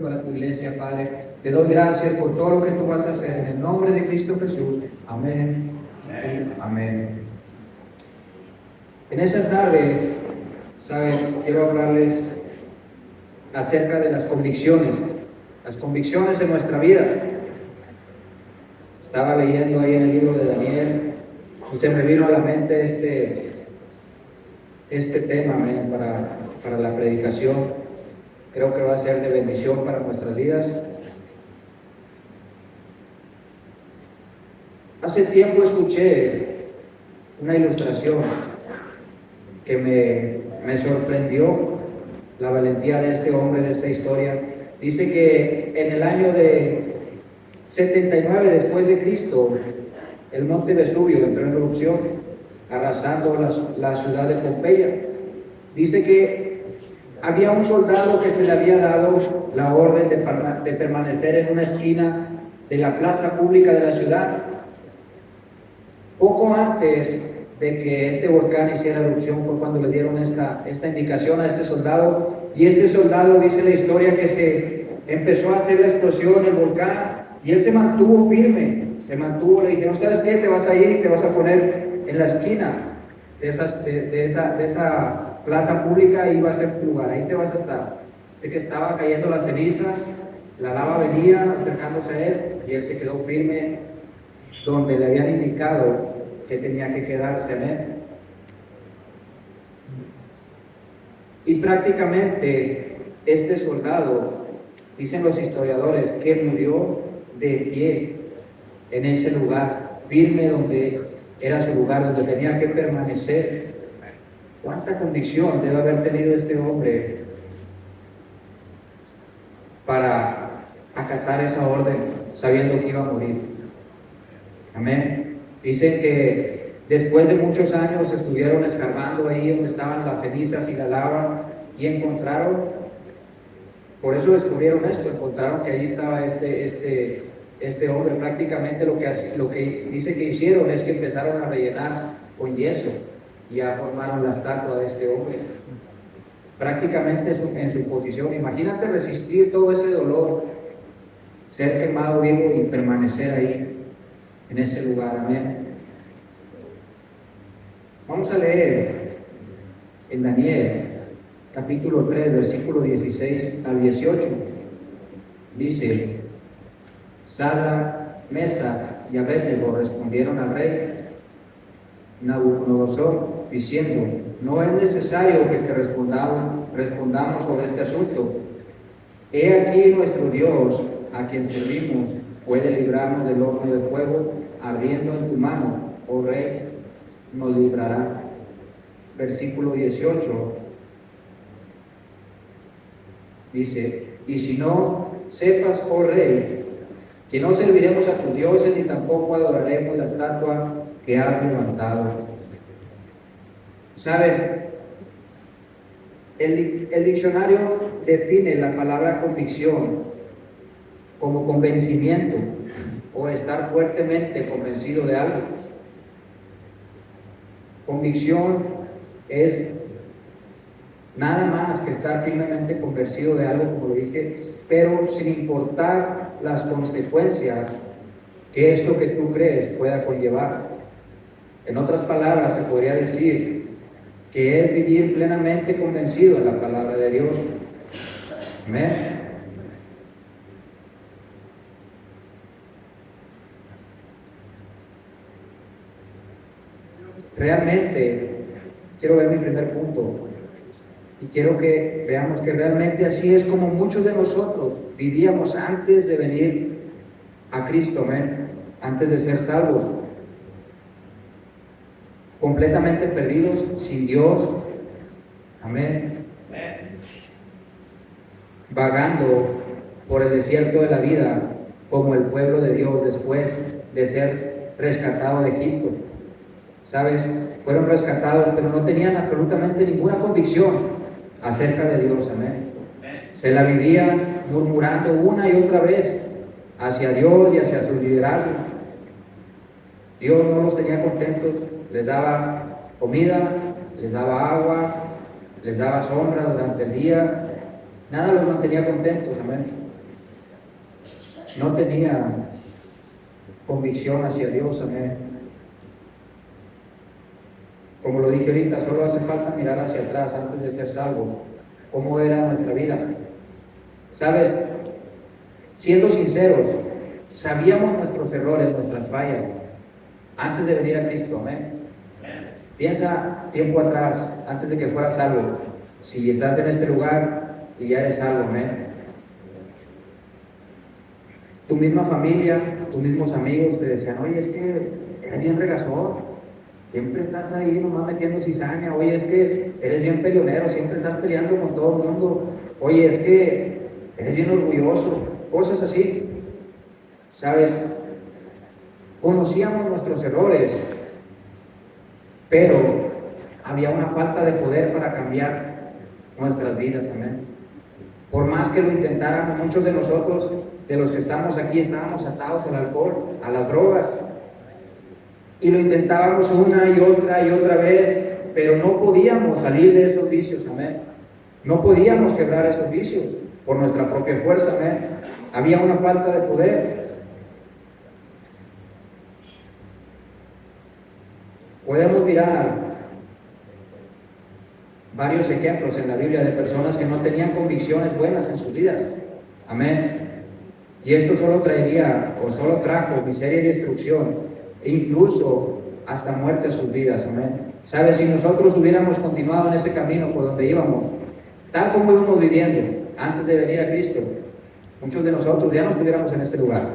Para tu iglesia, Padre. Te doy gracias por todo lo que tú vas a hacer en el nombre de Cristo Jesús. Amén. Amén. Amén. En esta tarde, ¿saben? Quiero hablarles acerca de las convicciones en nuestra vida. Estaba leyendo ahí en el libro de Daniel y se me vino a la mente este tema, amén, para la predicación. Creo que va a ser de bendición para nuestras vidas. Hace tiempo escuché una ilustración que me sorprendió la valentía de este hombre, de esta historia. Dice que en el año de 79 después de Cristo, el monte Vesubio entró en erupción, arrasando la ciudad de Pompeya. Dice que había un soldado que se le había dado la orden de permanecer en una esquina de la plaza pública de la ciudad. Poco antes de que este volcán hiciera erupción fue cuando le dieron esta indicación a este soldado, y este soldado, dice la historia, que se empezó a hacer la explosión, el volcán, y él se mantuvo firme, le dijeron: ¿sabes qué? Te vas a ir y te vas a poner en la esquina de esa plaza pública, y va a ser tu lugar, ahí te vas a estar. Sé que estaba cayendo las cenizas, la lava venía acercándose a él, y él se quedó firme donde le habían indicado que tenía que quedarse. Amén. Y prácticamente este soldado, dicen los historiadores, que murió de pie en ese lugar, firme donde era su lugar, donde tenía que permanecer. ¿Cuánta convicción debe haber tenido este hombre para acatar esa orden sabiendo que iba a morir? Amén. Dicen que después de muchos años estuvieron escarbando ahí donde estaban las cenizas y la lava, y encontraron, por eso descubrieron esto, encontraron que ahí estaba este hombre. Prácticamente lo que dice que hicieron es que empezaron a rellenar con yeso y ya formaron la estatua de este hombre. Prácticamente en su posición. Imagínate resistir todo ese dolor, ser quemado vivo y permanecer ahí en ese lugar. Amén. Vamos a leer en Daniel capítulo 3, versículo 16 al 18. Dice: Sadrach, Mesach y Abednego respondieron al rey Nabucodonosor diciendo: no es necesario que te respondamos sobre este asunto. He aquí nuestro Dios, a quien servimos, puede librarnos del horno de fuego ardiendo en tu mano, oh rey, nos librará. Versículo 18 dice: y si no, sepas, oh rey, que no serviremos a tus dioses ni tampoco adoraremos la estatua que has levantado. Saben, el diccionario define la palabra convicción como convencimiento o estar fuertemente convencido de algo. Convicción es nada más que estar firmemente convencido de algo, como lo dije, pero sin importar las consecuencias que esto que tú crees pueda conllevar. En otras palabras, se podría decir que es vivir plenamente convencido en la palabra de Dios. Amén. Realmente, quiero ver mi primer punto, y quiero que veamos que realmente así es como muchos de nosotros vivíamos antes de venir a Cristo, amén, antes de ser salvos, completamente perdidos, sin Dios, amén, vagando por el desierto de la vida como el pueblo de Dios después de ser rescatado de Egipto. ¿Sabes? Fueron rescatados, pero no tenían absolutamente ninguna convicción acerca de Dios. Amén. Se la vivían murmurando una y otra vez hacia Dios y hacia su liderazgo. Dios no los tenía contentos, les daba comida, les daba agua, les daba sombra durante el día, nada los mantenía contentos. Amén. no tenía convicción hacia Dios, amén. Como lo dije ahorita, solo hace falta mirar hacia atrás antes de ser salvos, cómo era nuestra vida. ¿Sabes? Siendo sinceros, sabíamos nuestros errores, nuestras fallas, antes de venir a Cristo, amén. Piensa tiempo atrás, antes de que fueras salvo, si estás en este lugar y ya eres salvo, amén. Tu misma familia, tus mismos amigos te decían, oye, es que eres bien regazón, siempre estás ahí nomás metiendo cizaña, oye, es que eres bien peleonero, siempre estás peleando con todo el mundo, oye, es que eres bien orgulloso, cosas así. ¿Sabes? Conocíamos nuestros errores, pero había una falta de poder para cambiar nuestras vidas, amén. Por más que lo intentáramos, muchos de nosotros, de los que estamos aquí, estábamos atados al alcohol, a las drogas, y lo intentábamos una y otra vez, pero no podíamos salir de esos vicios, amén. No podíamos quebrar esos vicios por nuestra propia fuerza, amén. Había una falta de poder. Podemos mirar varios ejemplos en la Biblia de personas que no tenían convicciones buenas en sus vidas. Amén. Y esto solo traería o solo trajo miseria y destrucción, e incluso hasta muerte a sus vidas. Amén. ¿Sabes? Si nosotros hubiéramos continuado en ese camino por donde íbamos, tal como íbamos viviendo antes de venir a Cristo, muchos de nosotros ya no estuviéramos en este lugar.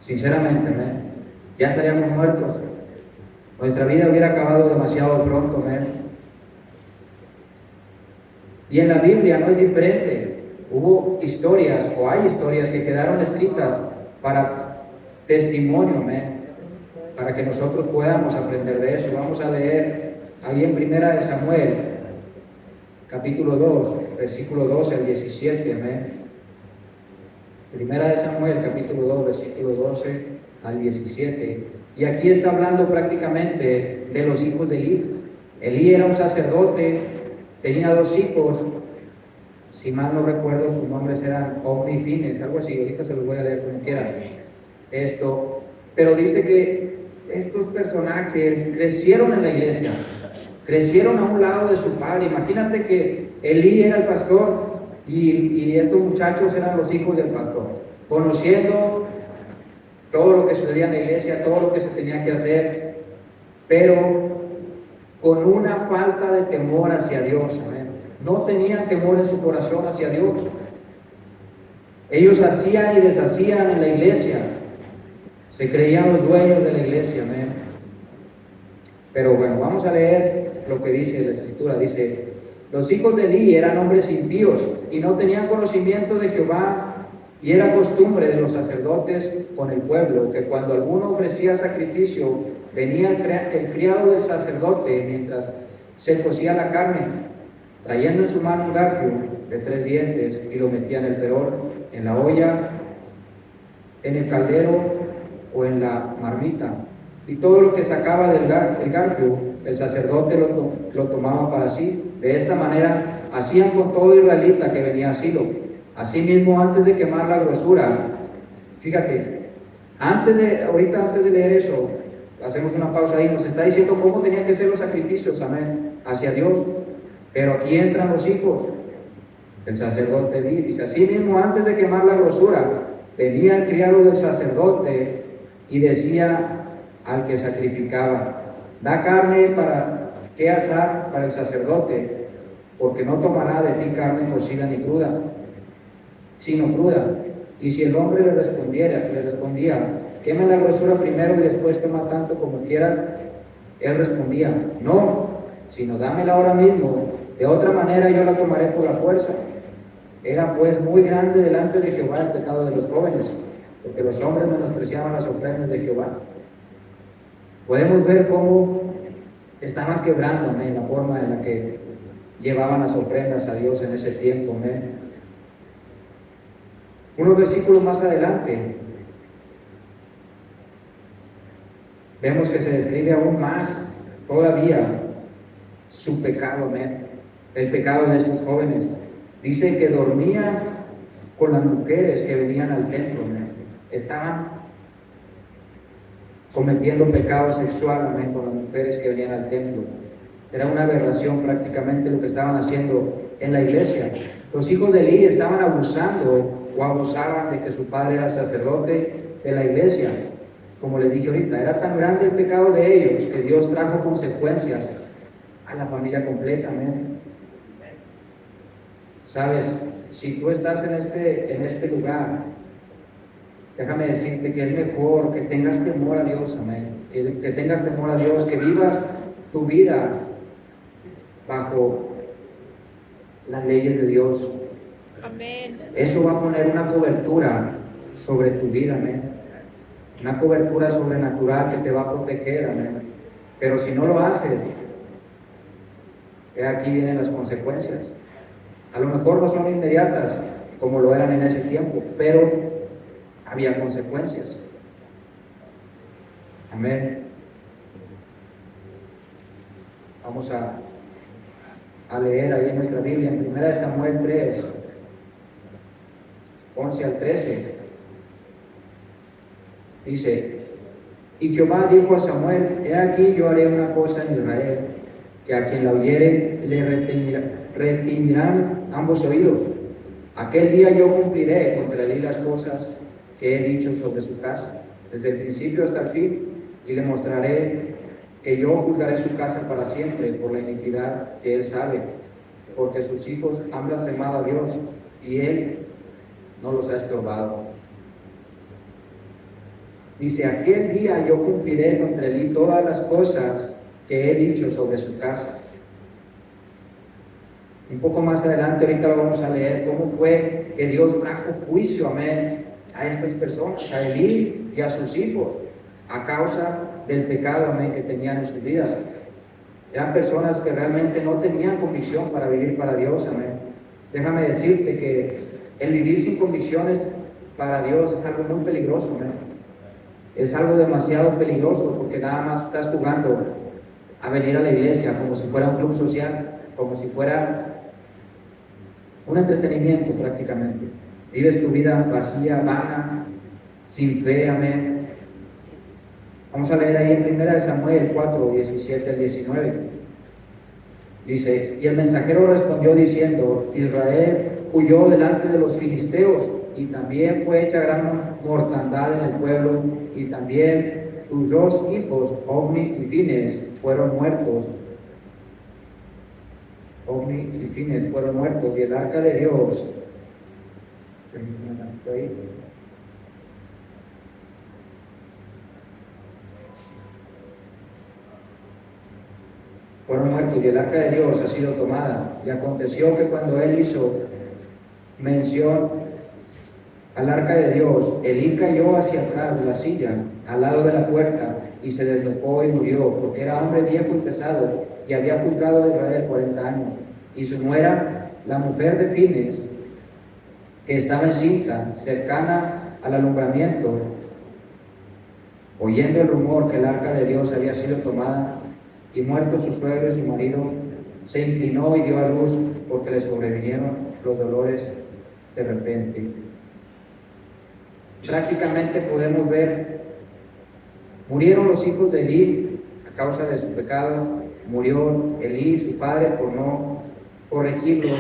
Sinceramente, amén. Ya estaríamos muertos. Nuestra vida hubiera acabado demasiado pronto, amén. Y en la Biblia no es diferente. Hubo historias, o hay historias que quedaron escritas para testimonio, amén, para que nosotros podamos aprender de eso. Vamos a leer ahí en Primera de Samuel, capítulo 2, versículo 12 al 17, amén. Primera de Samuel, capítulo 2, versículo 12 al 17. Y aquí está hablando prácticamente de los hijos de Elí. Elí era un sacerdote, tenía 2 hijos, si mal no recuerdo sus nombres eran Ofni y Fines, algo así, ahorita se los voy a leer como quieran. Pero dice que estos personajes crecieron en la iglesia, crecieron a un lado de su padre. Imagínate que Elí era el pastor y estos muchachos eran los hijos del pastor, conociendo todo lo que sucedía en la iglesia, todo lo que se tenía que hacer, pero con una falta de temor hacia Dios, amén. No tenían temor en su corazón hacia Dios. Ellos hacían y deshacían en la iglesia, se creían los dueños de la iglesia, amén. Pero bueno, vamos a leer lo que dice la Escritura. Dice, los hijos de Elí eran hombres impíos y no tenían conocimiento de Jehová. Y era costumbre de los sacerdotes con el pueblo que cuando alguno ofrecía sacrificio, venía el criado del sacerdote mientras se cocía la carne, trayendo en su mano un garfio de 3 dientes, y lo metía en el perol, en la olla, en el caldero o en la marmita. Y todo lo que sacaba del garfio, el sacerdote lo tomaba para sí. De esta manera hacían con todo israelita que venía a Silo. Asimismo, antes de quemar la grosura, fíjate, antes de leer eso, hacemos una pausa ahí, nos está diciendo cómo tenían que ser los sacrificios, amén, hacia Dios. Pero aquí entran los hijos. El sacerdote dice, asimismo, antes de quemar la grosura, venía el criado del sacerdote y decía al que sacrificaba, da carne para que asar para el sacerdote, porque no tomará de ti carne cocida ni cruda, sino cruda. Y si el hombre le respondía, quema la grosura primero y después toma tanto como quieras, él respondía, no, sino dámela ahora mismo, de otra manera yo la tomaré por la fuerza. Era pues muy grande delante de Jehová el pecado de los jóvenes, porque los hombres menospreciaban las ofrendas de Jehová. Podemos ver cómo estaban quebrando, amén, la forma en la que llevaban las ofrendas a Dios en ese tiempo, amén. Unos versículos más adelante, vemos que se describe aún más todavía su pecado, amén, el pecado de estos jóvenes. Dice que dormían con las mujeres que venían al templo, amén. Estaban cometiendo pecado sexual, amén, con las mujeres que venían al templo. Era una aberración prácticamente lo que estaban haciendo en la iglesia. Los hijos de Elí estaban abusando o abusaban de que su padre era sacerdote de la iglesia. Como les dije ahorita, era tan grande el pecado de ellos que Dios trajo consecuencias a la familia completa, amén. Sabes, si tú estás en este lugar, déjame decirte que es mejor que tengas temor a Dios, amén. Que tengas temor a Dios, que vivas tu vida bajo las leyes de Dios. Amén. Eso va a poner una cobertura sobre tu vida, amén. Una cobertura sobrenatural que te va a proteger, amén. Pero si no lo haces, aquí vienen las consecuencias. A lo mejor no son inmediatas como lo eran en ese tiempo, pero había consecuencias. Amén. Vamos a leer ahí en nuestra Biblia, en 1 Samuel 3, 11 al 13. Dice: y Jehová dijo a Samuel: he aquí yo haré una cosa en Israel, que a quien la oyere le retiñirán ambos oídos. Aquel día yo cumpliré contra él las cosas que he dicho sobre su casa, desde el principio hasta el fin, y le mostraré que yo juzgaré su casa para siempre por la iniquidad que él sabe, porque sus hijos han blasfemado a Dios, y él no los ha estorbado. Dice: aquel día yo cumpliré contra él todas las cosas que he dicho sobre su casa. Un poco más adelante, ahorita lo vamos a leer, cómo fue que Dios trajo juicio, amén, a estas personas, a Elí y a sus hijos, a causa del pecado, amén, que tenían en sus vidas. Eran personas que realmente no tenían convicción para vivir para Dios, amén. Déjame decirte que el vivir sin convicciones para Dios es algo muy peligroso, amén. Es algo demasiado peligroso, porque nada más estás jugando a venir a la iglesia como si fuera un club social, como si fuera un entretenimiento prácticamente. Vives tu vida vacía, vana, sin fe, amén. Vamos a leer ahí en 1 Samuel 4, 17 al 19. Dice: y el mensajero respondió diciendo: Israel huyó delante de los filisteos, y también fue hecha gran mortandad en el pueblo, y también tus dos hijos, Ofni y Fines, fueron muertos. Ofni y Fines fueron muertos, y el arca de Dios fueron muertos, y el arca de Dios ha sido tomada. Y aconteció que cuando él hizo mención al arca de Dios, Elí cayó hacia atrás de la silla, al lado de la puerta, y se deslocó y murió, porque era hombre viejo y pesado, y había juzgado a Israel 40 años. Y su nuera, la mujer de Fines, que estaba encinta, cercana al alumbramiento, oyendo el rumor que el arca de Dios había sido tomada, y muerto su suegro y su marido, se inclinó y dio a luz, porque le sobrevinieron los dolores de repente. Prácticamente podemos ver, murieron los hijos de Elí a causa de su pecado, murió Elí, su padre, por no corregirlos,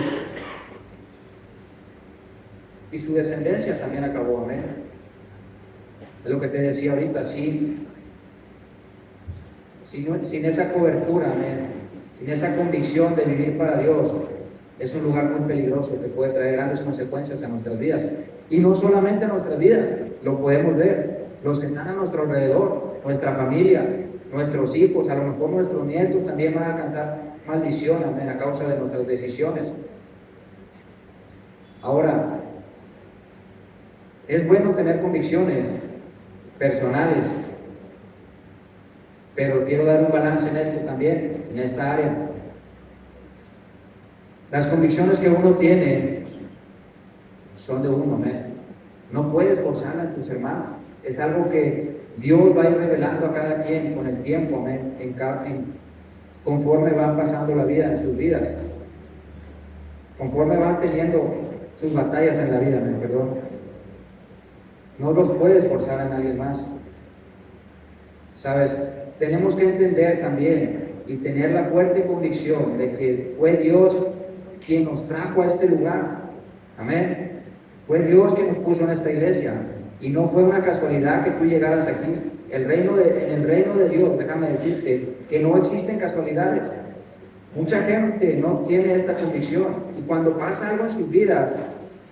y su descendencia también acabó, amén. Es lo que te decía ahorita, sin esa cobertura, amén, sin esa convicción de vivir para Dios, es un lugar muy peligroso que puede traer grandes consecuencias a nuestras vidas. Y no solamente a nuestras vidas, lo podemos ver, los que están a nuestro alrededor, nuestra familia, nuestros hijos, a lo mejor nuestros nietos también van a alcanzar maldición, amén, a causa de nuestras decisiones. Ahora, es bueno tener convicciones personales, pero quiero dar un balance en esto también, en esta área. Las convicciones que uno tiene son de uno, amén. No puedes forzarla en tus hermanos. Es algo que Dios va a ir revelando a cada quien con el tiempo, amén, conforme van pasando la vida, en sus vidas. Conforme van teniendo sus batallas en la vida, me perdón. No los puedes forzar en alguien más. ¿Sabes? Tenemos que entender también y tener la fuerte convicción de que fue Dios quien nos trajo a este lugar. Amén. Fue Dios quien nos puso en esta iglesia y no fue una casualidad que tú llegaras aquí. En el reino de Dios, déjame decirte que no existen casualidades. Mucha gente no tiene esta convicción y cuando pasa algo en sus vidas,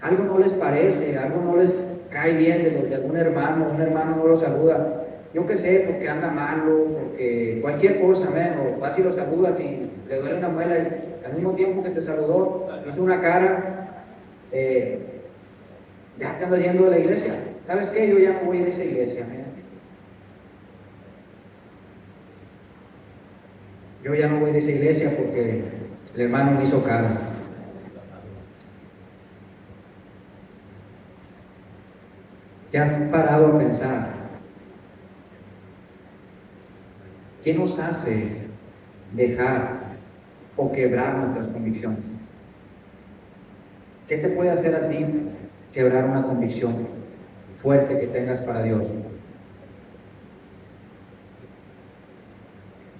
algo no les parece, algo no les cae bien de algún hermano, un hermano no lo saluda, yo qué sé, porque anda malo, porque cualquier cosa, o vas y lo saludas y le duele una muela y al mismo tiempo que te saludó, hizo una cara, ya te andas yendo de la iglesia. ¿Sabes qué? Yo ya no voy a esa iglesia, Yo ya no voy a esa iglesia porque el hermano me hizo caras. ¿Te has parado a pensar? ¿Qué nos hace dejar o quebrar nuestras convicciones? ¿Qué te puede hacer a ti quebrar una convicción fuerte que tengas para Dios?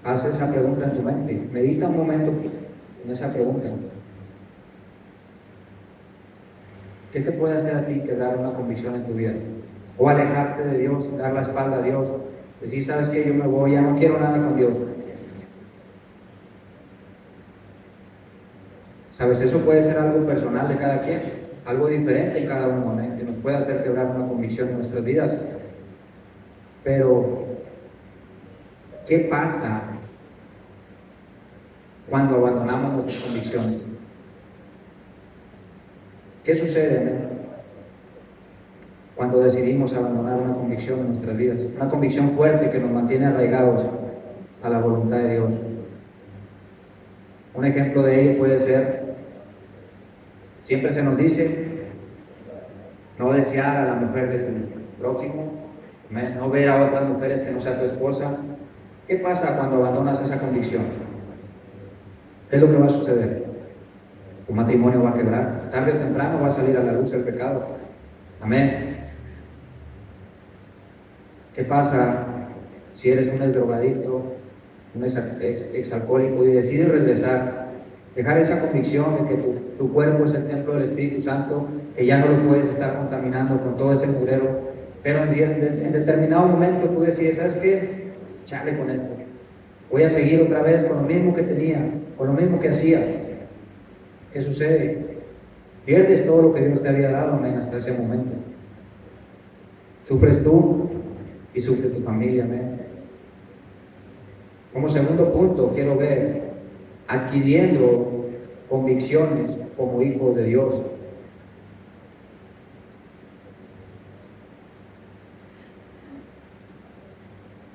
Haz esa pregunta en tu mente. Medita un momento en esa pregunta. ¿Qué te puede hacer a ti quebrar una convicción en tu vida? O alejarte de Dios, dar la espalda a Dios, decir, ¿sabes qué? Yo me voy, ya no quiero nada con Dios. ¿Sabes? Eso puede ser algo personal de cada quien, algo diferente en cada uno, que nos puede hacer quebrar una convicción en nuestras vidas. Pero, ¿qué pasa cuando abandonamos nuestras convicciones? ¿Qué sucede, cuando decidimos abandonar una convicción en nuestras vidas? Una convicción fuerte que nos mantiene arraigados a la voluntad de Dios. Un ejemplo de ello puede ser, siempre se nos dice, no desear a la mujer de tu prójimo, no ver a otras mujeres que no sea tu esposa. ¿Qué pasa cuando abandonas esa convicción? ¿Qué es lo que va a suceder? Tu matrimonio va a quebrar, tarde o temprano va a salir a la luz el pecado. Amén. ¿Qué pasa si eres un drogadicto, un exalcohólico y decides regresar? Dejar esa convicción de que tu cuerpo es el templo del Espíritu Santo, que ya no lo puedes estar contaminando con todo ese mugrero, pero en determinado momento tú decides, ¿sabes qué? Chale con esto. Voy a seguir otra vez con lo mismo que tenía, con lo mismo que hacía. ¿Qué sucede? Pierdes todo lo que Dios te había dado, amén, hasta ese momento. Sufres tú y sufre tu familia, amén. Como segundo punto, quiero ver adquiriendo convicciones como hijos de Dios.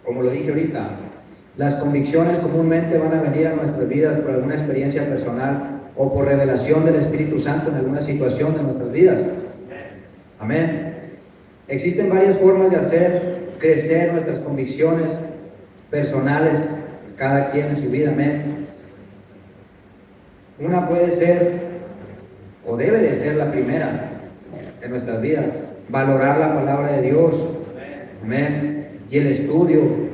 Como lo dije ahorita, las convicciones comúnmente van a venir a nuestras vidas por alguna experiencia personal o por revelación del Espíritu Santo en alguna situación de nuestras vidas. Amén. Existen varias formas de hacer crecer nuestras convicciones personales, cada quien en su vida. Amén. Una puede ser, o debe de ser la primera en nuestras vidas, valorar la palabra de Dios. Amén. Y el estudio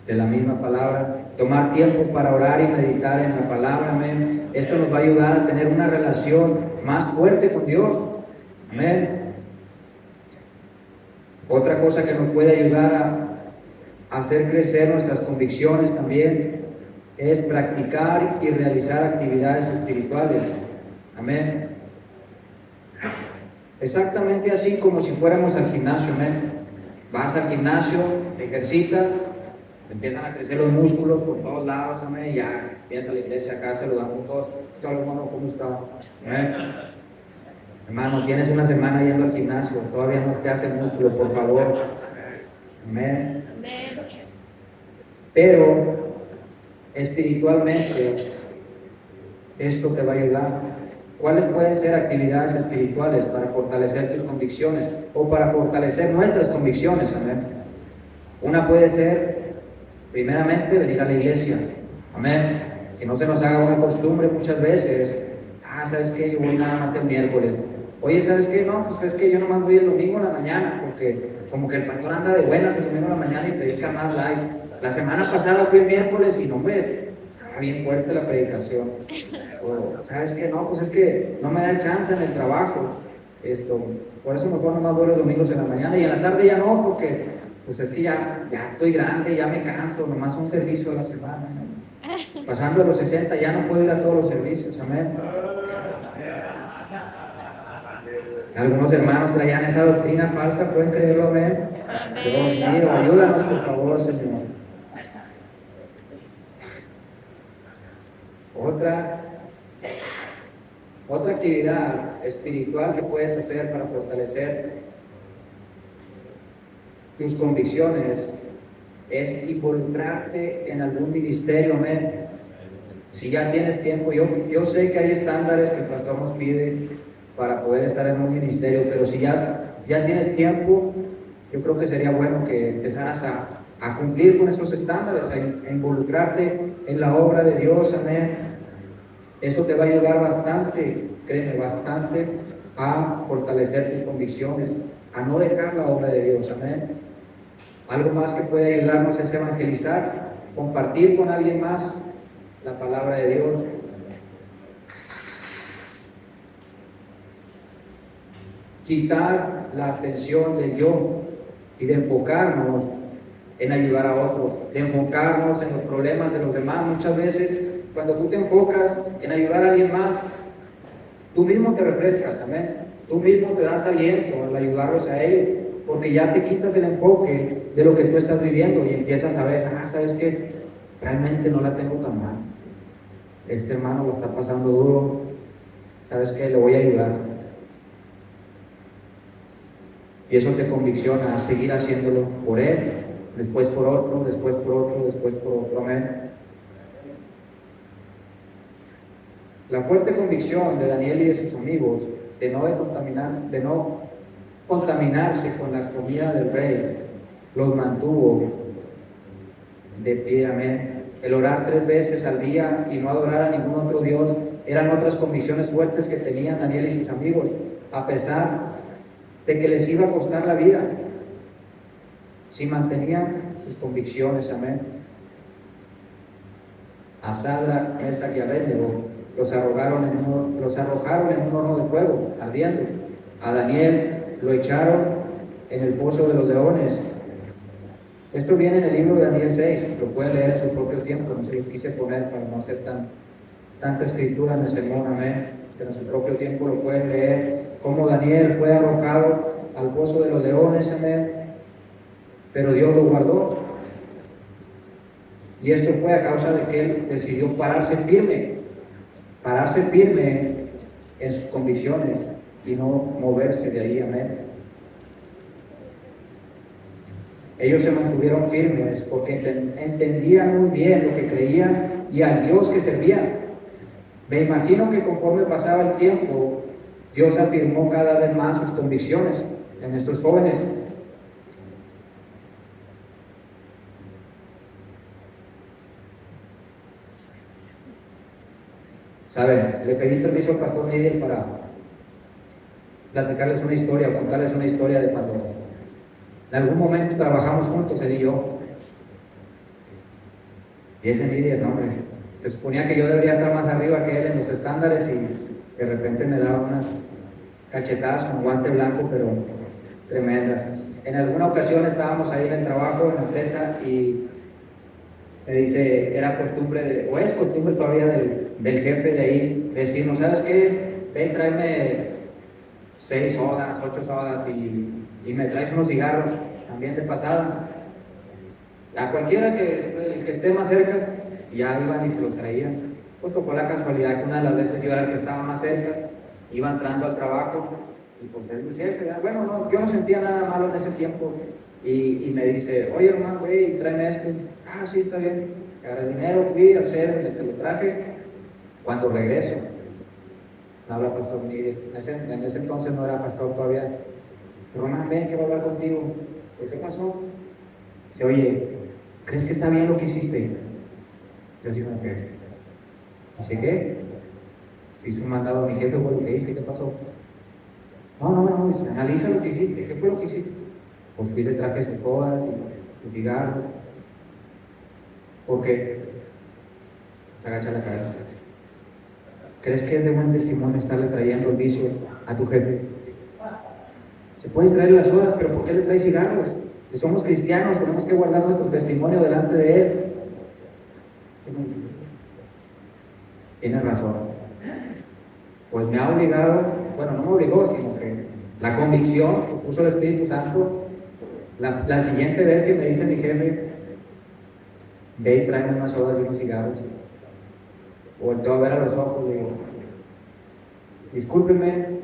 de la misma palabra. Tomar tiempo para orar y meditar en la palabra, amén. Esto nos va a ayudar a tener una relación más fuerte con Dios, amén. Otra cosa que nos puede ayudar a hacer crecer nuestras convicciones también es practicar y realizar actividades espirituales, amén. Exactamente así como si fuéramos al gimnasio, amén. Vas al gimnasio, te ejercitas, empiezan a crecer los músculos por todos lados, amén. Ya vienes a la iglesia acá saludando a todos. Hermano, ¿cómo está? Amén. Hermano, tienes una semana yendo al gimnasio, todavía no te hace músculo, por favor. Amén. Pero espiritualmente esto te va a ayudar. ¿Cuáles pueden ser actividades espirituales para fortalecer tus convicciones o para fortalecer nuestras convicciones? Amén. Una puede ser, primeramente, venir a la iglesia. Amén. Que no se nos haga una costumbre muchas veces. ¿Sabes qué? Yo voy nada más el miércoles. Oye, ¿sabes qué? No, pues es que yo nomás voy el domingo en la mañana, porque como que el pastor anda de buenas el domingo en la mañana y predica más light. La semana pasada fui el miércoles y no, hombre, estaba bien fuerte la predicación. O, ¿sabes qué? No, pues es que no me da chance en el trabajo. Por eso mejor nomás voy los domingos en la mañana y en la tarde ya no, porque pues es que ya estoy grande, ya me canso, nomás un servicio a la semana, ¿no? Pasando a los 60 ya no puedo ir a todos los servicios, amén. Algunos hermanos traían esa doctrina falsa, ¿pueden creerlo, amén? Dios mío, ayúdanos por favor, Señor. Otra actividad espiritual que puedes hacer para fortalecer tus convicciones es involucrarte en algún ministerio, amén. Si ya tienes tiempo, yo sé que hay estándares que el pastor nos pide para poder estar en un ministerio, pero si ya tienes tiempo, yo creo que sería bueno que empezaras a cumplir con esos estándares, a involucrarte en la obra de Dios, amén. Eso te va a ayudar bastante, créeme, bastante a fortalecer tus convicciones, a no dejar la obra de Dios, amén. Algo más que puede ayudarnos es evangelizar, compartir con alguien más la palabra de Dios. Quitar la atención del yo y de enfocarnos en ayudar a otros, de enfocarnos en los problemas de los demás. Muchas veces, cuando tú te enfocas en ayudar a alguien más, tú mismo te refrescas, amén. Tú mismo te das aliento al ayudarlos a ellos, porque ya te quitas el enfoque de lo que tú estás viviendo y empiezas a ver, ¿sabes qué? Realmente no la tengo tan mal. Este hermano lo está pasando duro, ¿sabes qué? Le voy a ayudar. Y eso te convicciona a seguir haciéndolo por él, después por otro, después por otro, después por otro, amén. La fuerte convicción de Daniel y de sus amigos de no contaminarse con la comida del rey los mantuvo de pie, amén. El orar 3 veces al día y no adorar a ningún otro Dios eran otras convicciones fuertes que tenían Daniel y sus amigos, a pesar de que les iba a costar la vida, si mantenían sus convicciones, amén. A Sadrach, Mesach y Abednego los arrojaron en un horno de fuego ardiendo. A Daniel lo echaron en el pozo de los leones. Esto viene en el libro de Daniel 6, lo pueden leer en su propio tiempo, no se los quise poner para no hacer tanta escritura en el sermón, amén, pero en su propio tiempo lo pueden leer, cómo Daniel fue arrojado al pozo de los leones, amén, pero Dios lo guardó. Y esto fue a causa de que él decidió pararse firme en sus convicciones y no moverse de ahí, amén. Ellos se mantuvieron firmes porque entendían muy bien lo que creían y al Dios que servían. Me imagino que conforme pasaba el tiempo, Dios afirmó cada vez más sus convicciones en estos jóvenes. ¿Saben? Le pedí permiso al pastor Lidia para platicarles una historia, contarles una historia de cuando en algún momento trabajamos juntos, él y yo. Y ese líder, no, hombre, se suponía que yo debería estar más arriba que él en los estándares y de repente me daba unas cachetadas con guante blanco, pero tremendas. En alguna ocasión estábamos ahí en el trabajo, en la empresa, y me dice, era costumbre, o es costumbre todavía del jefe de ahí, decirnos, ¿sabes qué? Ven, tráeme 6 sodas, 8 sodas y me traes unos cigarros, también de pasada. A cualquiera que esté más cerca, ya iban y se lo traían. Pues tocó la casualidad que una de las veces yo era el que estaba más cerca, iba entrando al trabajo, y pues es mi jefe, ¿verdad? Bueno, no, yo no sentía nada malo en ese tiempo, y me dice, oye hermano, güey, tráeme este. Ah, sí, está bien. Agarré el dinero, fui al CER, se lo traje. Cuando regreso, me habla pastor Miguel. En ese entonces no era pastor todavía. Dice, Román, ven, quiero hablar contigo. ¿Qué pasó? Dice, oye, ¿crees que está bien lo que hiciste? Yo digo, ¿qué? Dice, ¿qué? Se hizo un mandado a mi jefe por lo que hice, ¿qué pasó? No, dice, analiza lo que hiciste. ¿Qué fue lo que hiciste? Pues fui, le traje sus hojas y sus cigarros. ¿Por qué? Se agacha la cabeza. ¿Crees que es de buen testimonio estarle trayendo el vicio a tu jefe? Se puedes traer las hojas, pero ¿por qué le traes cigarros? Si somos cristianos, tenemos que guardar nuestro testimonio delante de Él. Tiene razón. Pues me ha obligado, bueno, no me obligó, sino que la convicción que puso el Espíritu Santo, la siguiente vez que me dice mi jefe, ve y tráeme unas sodas y unos cigarros, volteo a ver a los ojos y digo, discúlpeme,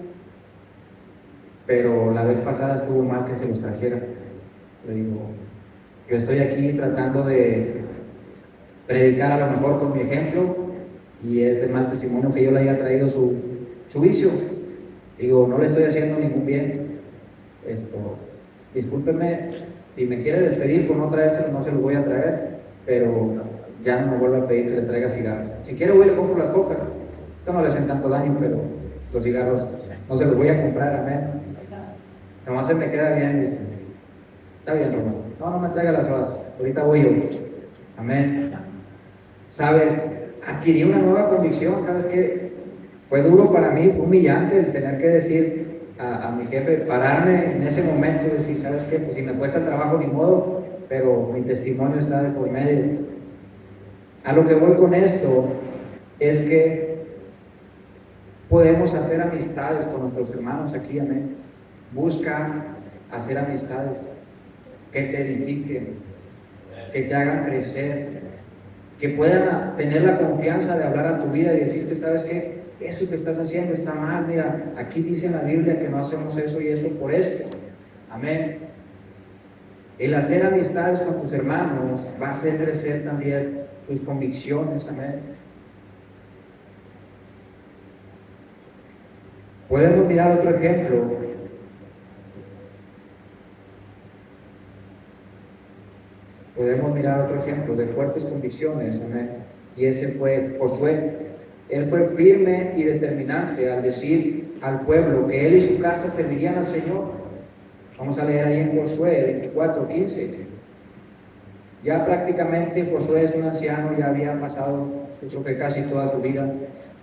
pero la vez pasada estuvo mal que se los trajera. Le digo, yo estoy aquí tratando de predicar a lo mejor con mi ejemplo, y es de mal testimonio que yo le haya traído su vicio. Digo, no le estoy haciendo ningún bien. Discúlpeme, si me quiere despedir por no traérselo, no se lo voy a traer, pero ya no me vuelvo a pedir que le traiga cigarros. Si quiere voy y le compro las cocas. Eso no le hacen tanto daño, pero los cigarros no se los voy a comprar, amén. Nomás se me queda bien, dice. Está bien, hermano. No me traiga las hojas. Ahorita voy yo. Amén. ¿Sabes? Adquirí una nueva convicción. ¿Sabes qué? Fue duro para mí, fue humillante el tener que decir a mi jefe, pararme en ese momento y decir, ¿sabes qué? Pues si me cuesta el trabajo, ni modo, pero mi testimonio está de por medio. A lo que voy con esto es que podemos hacer amistades con nuestros hermanos aquí, amén. Busca hacer amistades que te edifiquen, que te hagan crecer, que puedan tener la confianza de hablar a tu vida y decirte, ¿sabes qué? Eso que estás haciendo está mal, mira, aquí dice en la Biblia que no hacemos eso y eso por esto. Amén. El hacer amistades con tus hermanos va a hacer crecer también tus convicciones. Amén. Podemos mirar otro ejemplo. Podemos mirar otro ejemplo de fuertes convicciones, amén. Y ese fue Josué. Él fue firme y determinante al decir al pueblo que él y su casa servirían al Señor. Vamos a leer ahí en Josué 24:15. Ya prácticamente Josué es un anciano, ya había pasado, yo creo que casi toda su vida.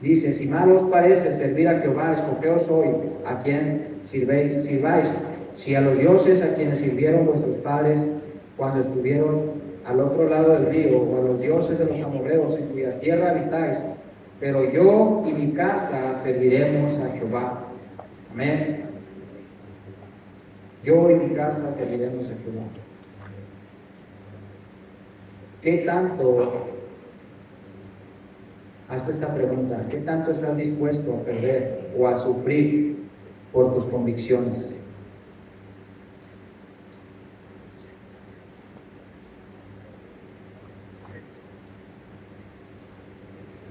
Dice, si mal os parece servir a Jehová, escogeos hoy a quien sirváis. Si a los dioses a quienes sirvieron vuestros padres cuando estuvieron al otro lado del río, o a los dioses de los amorreos en cuya tierra habitáis, pero yo y mi casa serviremos a Jehová. Amén. Yo y mi casa serviremos a Jehová. ¿Qué tanto, hazte esta pregunta, qué tanto estás dispuesto a perder o a sufrir por tus convicciones?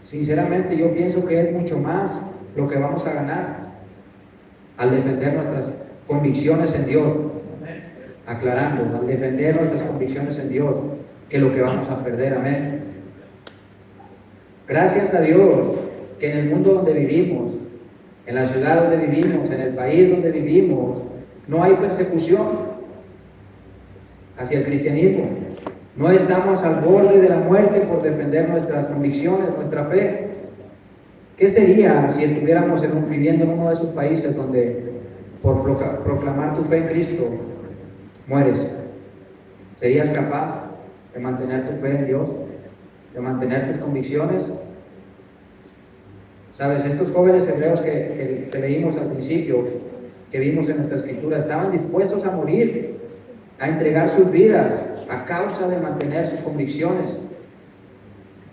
Sinceramente yo pienso que es mucho más lo que vamos a ganar al defender nuestras convicciones en Dios, aclarando, al defender nuestras convicciones en Dios, que lo que vamos a perder, amén. Gracias a Dios que en el mundo donde vivimos, en la ciudad donde vivimos, en el país donde vivimos, no hay persecución hacia el cristianismo. No estamos al borde de la muerte por defender nuestras convicciones, nuestra fe. ¿Qué sería si estuviéramos viviendo en uno de esos países donde por proclamar tu fe en Cristo mueres? ¿Serías capaz de mantener tu fe en Dios? ¿De mantener tus convicciones? Sabes, estos jóvenes hebreos que leímos al principio, que vimos en nuestra escritura, estaban dispuestos a morir, a entregar sus vidas a causa de mantener sus convicciones,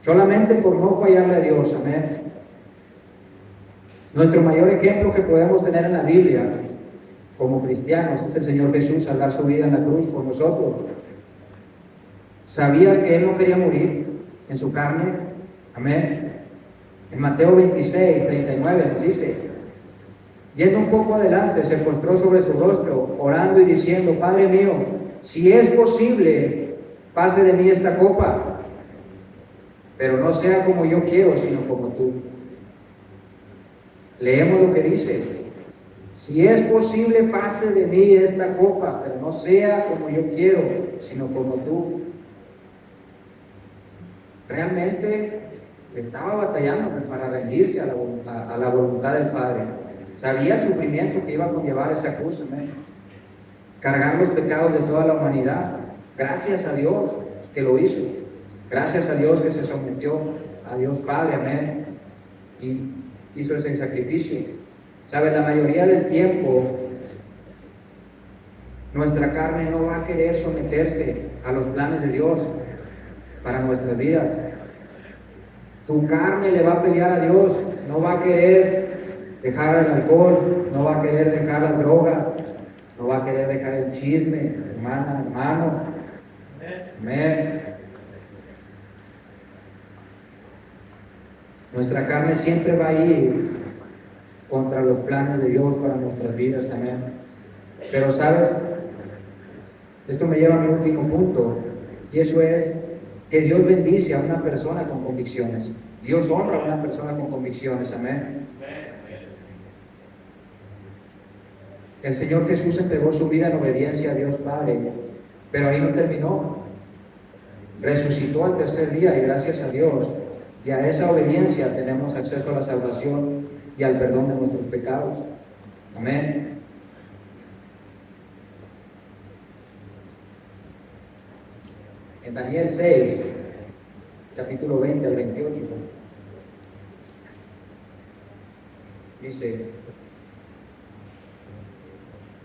solamente por no fallarle a Dios, amén. Nuestro mayor ejemplo que podemos tener en la Biblia como cristianos es el Señor Jesús al dar su vida en la cruz por nosotros. ¿Sabías que Él no quería morir en su carne? Amén. En Mateo 26:39 nos dice, yendo un poco adelante, se postró sobre su rostro, orando y diciendo, Padre mío, si es posible, pase de mí esta copa, pero no sea como yo quiero, sino como tú. Leemos lo que dice, Si es posible, pase de mí esta copa, pero no sea como yo quiero, sino como tú. Realmente estaba batallando para rendirse a la voluntad del Padre. Sabía el sufrimiento que iba a conllevar esa cruz, amén. Cargar los pecados de toda la humanidad. Gracias a Dios que lo hizo. Gracias a Dios que se sometió a Dios Padre, amén. Y hizo ese sacrificio. ¿Sabe? La mayoría del tiempo nuestra carne no va a querer someterse a los planes de Dios para nuestras vidas. Tu carne le va a pelear a Dios, no va a querer dejar el alcohol, no va a querer dejar las drogas, no va a querer dejar el chisme, hermana, hermano. Amén. Nuestra carne siempre va a ir contra los planes de Dios para nuestras vidas, amén. Pero sabes, esto me lleva a mi último punto, y eso es que Dios bendice a una persona con convicciones. Dios honra a una persona con convicciones, amén. El Señor Jesús entregó su vida en obediencia a Dios Padre, pero ahí no terminó. Resucitó al tercer día y gracias a Dios y a esa obediencia tenemos acceso a la salvación y al perdón de nuestros pecados. Amén. En Daniel 6, capítulo 20 al 28, dice: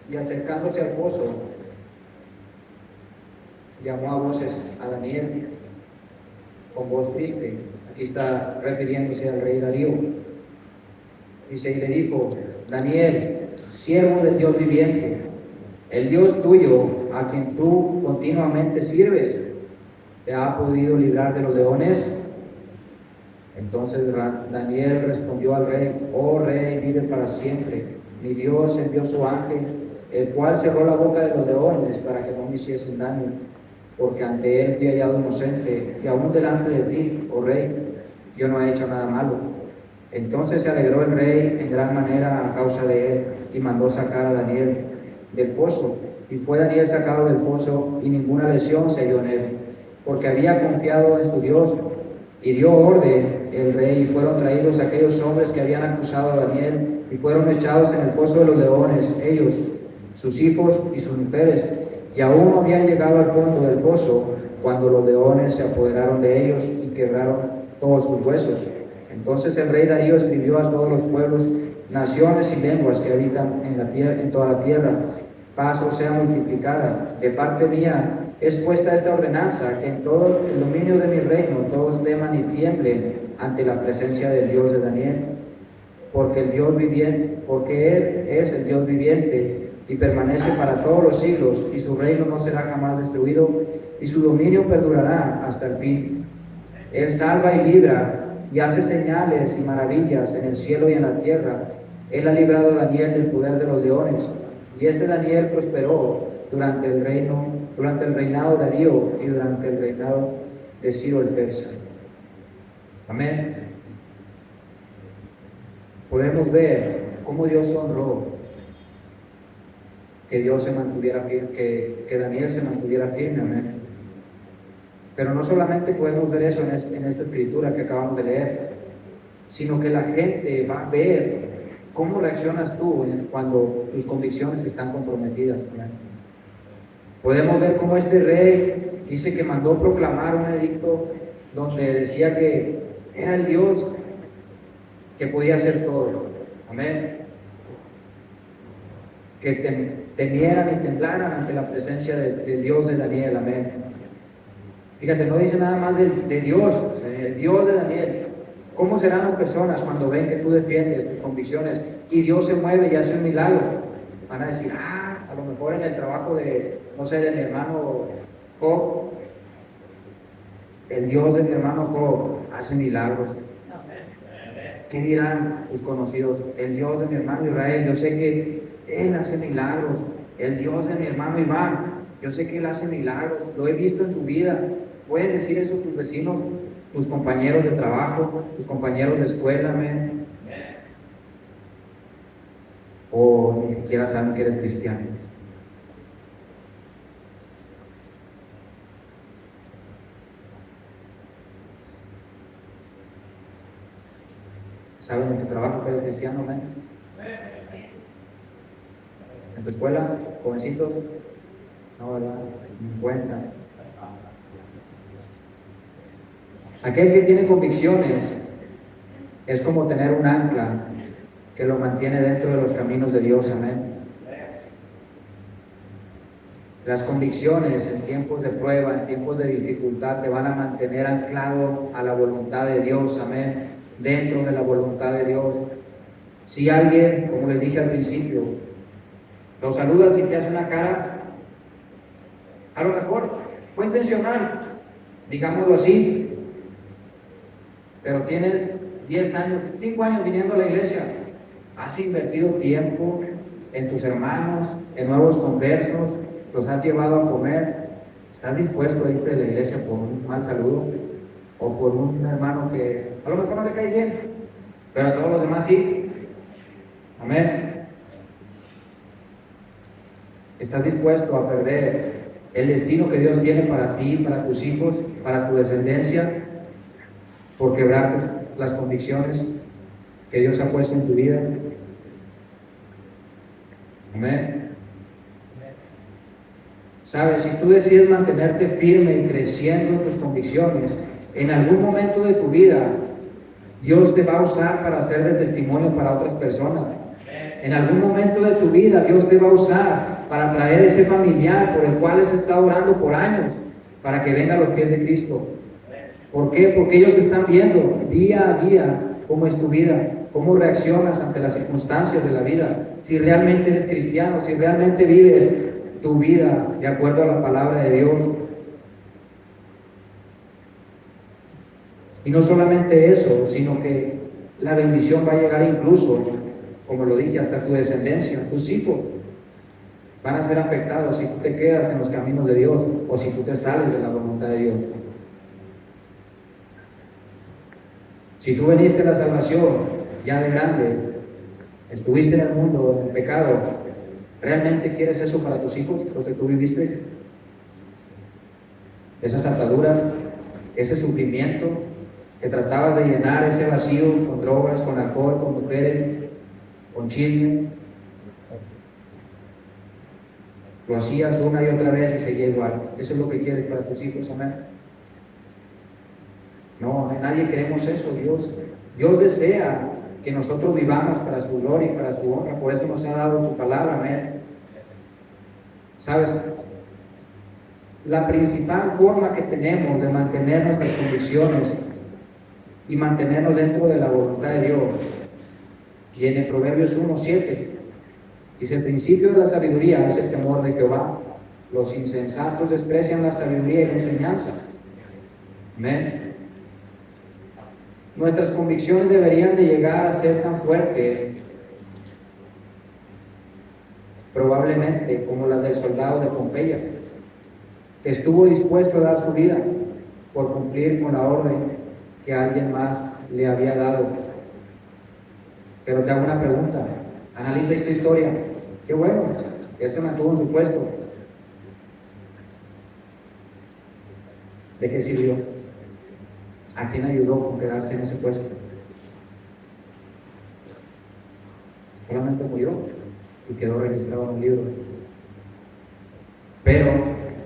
y acercándose al pozo, llamó a voces a Daniel con voz triste. Aquí está refiriéndose al rey Darío. Dice, y le dijo: Daniel, siervo del Dios viviente, el Dios tuyo, a quien tú continuamente sirves, ¿te ha podido librar de los leones? Entonces Daniel respondió al rey: oh rey, vive para siempre. Mi Dios envió su ángel, el cual cerró la boca de los leones para que no me hiciesen daño, porque ante él fui hallado inocente, y aún delante de ti, oh rey, yo no he hecho nada malo. Entonces se alegró el rey en gran manera a causa de él, y mandó sacar a Daniel del pozo. Y fue Daniel sacado del pozo, y ninguna lesión se halló en él, porque había confiado en su Dios. Y dio orden el rey, y fueron traídos aquellos hombres que habían acusado a Daniel, y fueron echados en el pozo de los leones, ellos, sus hijos y sus mujeres, y aún no habían llegado al fondo del pozo, cuando los leones se apoderaron de ellos y quebraron todos sus huesos. Entonces el rey Darío escribió a todos los pueblos, naciones y lenguas que habitan en toda la tierra: paz os sea multiplicada. De parte mía es puesta esta ordenanza, que en todo el dominio de mi reino todos teman y tiemblen ante la presencia del Dios de Daniel, porque Él es el Dios viviente y permanece para todos los siglos, y su reino no será jamás destruido, y su dominio perdurará hasta el fin. Él salva y libra, y hace señales y maravillas en el cielo y en la tierra. Él ha librado a Daniel del poder de los leones, y este Daniel prosperó durante el reinado de Darío y durante el reinado de Ciro el Persa. Amén. Podemos ver cómo Dios honró que Dios se mantuviera firme, que Daniel se mantuviera firme, amén. Pero no solamente podemos ver eso en esta escritura que acabamos de leer, sino que la gente va a ver cómo reaccionas tú cuando tus convicciones están comprometidas, amén. Podemos ver cómo este rey dice que mandó proclamar un edicto donde decía que era el Dios que podía hacer todo, amén. Que temieran y temblaran ante la presencia del Dios de Daniel, amén. Fíjate, no dice nada más de Dios, el Dios de Daniel. ¿Cómo serán las personas cuando ven que tú defiendes tus convicciones y Dios se mueve y hace un milagro? Van a decir, a lo mejor en el trabajo de mi hermano Job, el Dios de mi hermano Job hace milagros. ¿Qué dirán tus conocidos? El Dios de mi hermano Israel, yo sé que Él hace milagros. El Dios de mi hermano Iván, yo sé que Él hace milagros, lo he visto en su vida. Pueden decir eso tus vecinos, tus compañeros de trabajo, tus compañeros de escuela, amén. o ni siquiera saben que eres cristiano. ¿Saben en tu trabajo que eres cristiano, amén? ¿En tu escuela, jovencitos? No, ¿verdad? Ni cuenta. Aquel que tiene convicciones es como tener un ancla que lo mantiene dentro de los caminos de Dios, amén. Las convicciones en tiempos de prueba, en tiempos de dificultad, te van a mantener anclado a la voluntad de Dios, amén, dentro de la voluntad de Dios. Si alguien, como les dije al principio, lo saludas y te hace una cara, a lo mejor fue intencional, digámoslo así, pero tienes 10 años, 5 años viniendo a la iglesia, has invertido tiempo en tus hermanos, en nuevos conversos, los has llevado a comer, ¿estás dispuesto a irte de la iglesia por un mal saludo? O por un hermano que a lo mejor no le cae bien, pero a todos los demás sí. Amén. ¿Estás dispuesto a perder el destino que Dios tiene para ti, para tus hijos, para tu descendencia, por quebrar las convicciones que Dios ha puesto en tu vida? Amén. Sabes, si tú decides mantenerte firme y creciendo en tus convicciones, en algún momento de tu vida, Dios te va a usar para ser de testimonio para otras personas. En algún momento de tu vida, Dios te va a usar para traer ese familiar por el cual has estado orando por años, para que venga a los pies de Cristo. ¿Por qué? Porque ellos están viendo día a día cómo es tu vida, cómo reaccionas ante las circunstancias de la vida, si realmente eres cristiano, si realmente vives tu vida de acuerdo a la palabra de Dios. Y no solamente eso, sino que la bendición va a llegar incluso, como lo dije, hasta tu descendencia, tus hijos van a ser afectados si tú te quedas en los caminos de Dios o si tú te sales de la voluntad de Dios. Si tú veniste a la salvación ya de grande, estuviste en el mundo, en el pecado, ¿realmente quieres eso para tus hijos, lo que tú viviste? Esas ataduras, ese sufrimiento que tratabas de llenar, ese vacío con drogas, con alcohol, con mujeres, con chisme, lo hacías una y otra vez y seguía igual. ¿Eso es lo que quieres para tus hijos, amén? No, nadie queremos eso. Dios desea que nosotros vivamos para su gloria y para su honra, por eso nos ha dado su palabra, amén. ¿Sabes? La principal forma que tenemos de mantener nuestras convicciones y mantenernos dentro de la voluntad de Dios viene en Proverbios 1:7. Dice: el principio de la sabiduría es el temor de Jehová. Los insensatos desprecian la sabiduría y la enseñanza. Amén. Nuestras convicciones deberían de llegar a ser tan fuertes, probablemente como las del soldado de Pompeya, que estuvo dispuesto a dar su vida por cumplir con la orden que alguien más le había dado. Pero te hago una pregunta, analiza esta historia. Qué bueno, él se mantuvo en su puesto. ¿De qué sirvió? ¿A quién ayudó con quedarse en ese puesto? Solamente murió y quedó registrado en un libro. Pero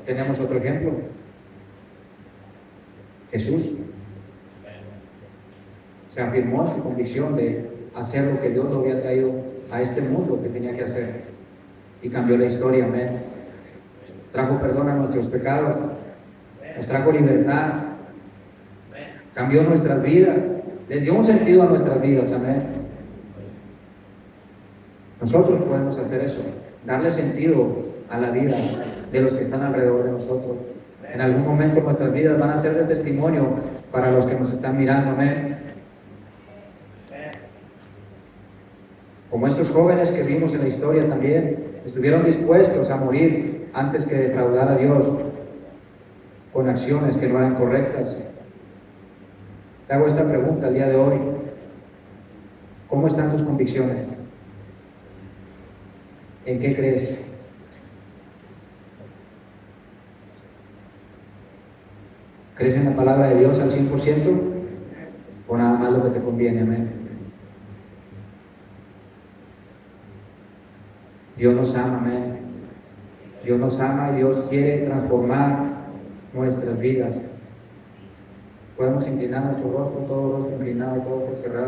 tenemos otro ejemplo. Jesús se afirmó en su convicción de hacer lo que Dios lo había traído a este mundo que tenía que hacer, y cambió la historia, amén. Trajo perdón a nuestros pecados, nos trajo libertad, cambió nuestras vidas, les dio un sentido a nuestras vidas, amén. Nosotros podemos hacer eso, darle sentido a la vida de los que están alrededor de nosotros. En algún momento nuestras vidas van a ser de testimonio para los que nos están mirando, amén. Como estos jóvenes que vimos en la historia también, estuvieron dispuestos a morir antes que defraudar a Dios con acciones que no eran correctas. Te hago esta pregunta el día de hoy: ¿cómo están tus convicciones? ¿En qué crees? ¿Crees en la palabra de Dios al 100%? ¿O nada más lo que te conviene? Amén. Dios nos ama, amén. Dios nos ama, Dios quiere transformar nuestras vidas. Podemos inclinar nuestro rostro, todo rostro inclinado, todo cerrado.